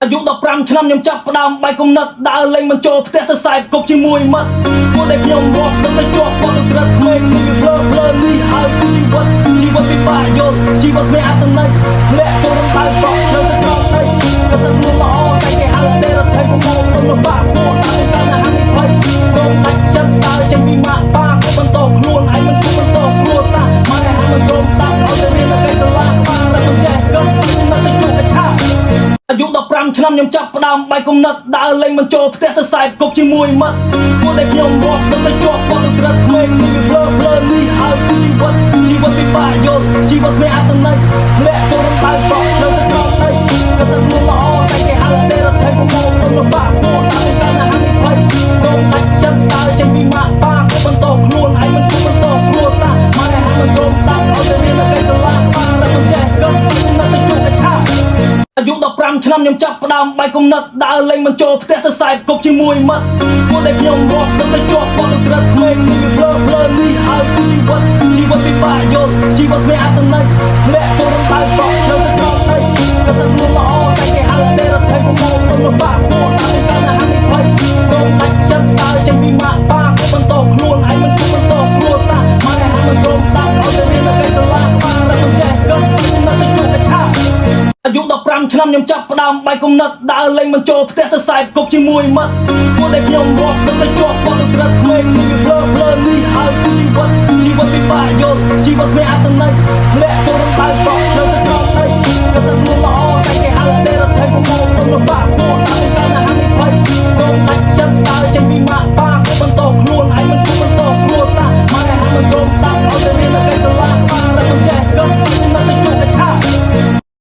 អាយុ15ឆ្នាំខ្ញុំចាប់ផ្ដើមបាយគុំណិតដើរលេងមិនចូលផ្ទះទៅខ្សែគប់ជាមួយមិត្តពួកដែលខ្ញុំរស់ទៅជាប់គាត់ទៅក្រិតក្មេងនេះវាភ្លើនេះហើយជីវិតពិបាកយល់ជីវិតមានអត្ថន័យធ្លាក់ចូលរំដៅតក់នៅទៅក្រោមដីក៏ទៅខ្លួនល្អតែគេហៅទេរដ្ឋាភិបាលទៅលំបាកពួកតែកាលណាហានិភ័យកុំដាច់ចិត្តដើរចេញពីម៉ាក់ប៉ាក៏បន្តខ្លួនឯងមិនគួរបន្តខ្លួនសាម៉ែហើយមិនព្រមស្ដាប់ឲ្យទៅរៀននៅកៃសាលាក្បាលតែមិនចេះគិតនៅទៅជួបកឆាអាយុ15ឆ្នាំខ្ញុំចាប់ផ្ដើមបាយគុំណិតដើរលេងមិនចូលផ្ទះទៅខ្សែគប់ជាមួយមិត្តពួកដែលខ្ញុំរស់ទៅជាប់គាត់ទៅក្រិតក្មេងនេះវាភ្លើនេះហើយជីវិតពិបាកយល់ជីវិតមានអត្ថន័យធ្លាក់ចូលរំដៅតក់នៅទៅក្រោមដីក៏ទៅខ្លួនល្អតែគេហៅទេរដ្ឋាភិបាលទៅលំបាកពួកតែកាលណាហានិភ័យកុំដាច់ចិត្តដើរចេញពីម៉ាក់ប៉ាក៏បន្តខ្លួនឯងមិនគួរបន្តខ្លួនសាម៉ែហើយមិនព្រមស្ដាប់ឲ្យទៅរៀននៅកៃសាលាក្បាលតែមិនចេះគិតនៅទៅជួបកឆាអាយុ15ឆ្នាំខ្ញុំចាប់ផ្ដើមបាយគុំណិតដើរលេងមិនចូលផ្ទះទៅខ្សែគប់ជាមួយមិត្តពួកដែលខ្ញុំរស់ទៅជាប់គាត់ទៅក្រិតក្មេងនេះវាភ្លើនេះហើយជីវិតពិបាកយល់ជីវិតមានអត្ថន័យធ្លាក់ចូលរំដៅតក់នៅទៅក្រោមដីក៏ទៅខ្លួនល្អតែគេហៅទេរដ្ឋាភិបាលទៅលំបាកពួកតែកាលណាហានិភ័យកុំដាច់ចិត្តដើរចេញពីម៉ាក់ប៉ាក៏បន្តខ្លួនឯងមិនគួរបន្តខ្លួនសាម៉ែហើយមិនព្រមស្ដាប់ឲ្យទៅរៀននៅកៃសាលាក្បាលតែមិនចេះគិតនៅទៅជួបកឆាអាយុ15ឆ្នាំខ្ញុំចាប់ផ្ដើមបាយគុំណិតដើរលេងមិនចូលផ្ទះទៅខ្សែគប់ជាមួយមិត្តពួកដែលខ្ញុំរស់ទៅជាប់គាត់ទៅក្រិតក្មេងនេះវាភ្លើនេះហើយជីវិតពិបាកយល់ជីវិតមានអត្ថន័យធ្លាក់ចូលរំដៅតក់នៅទៅក្រោមដីក៏ទៅ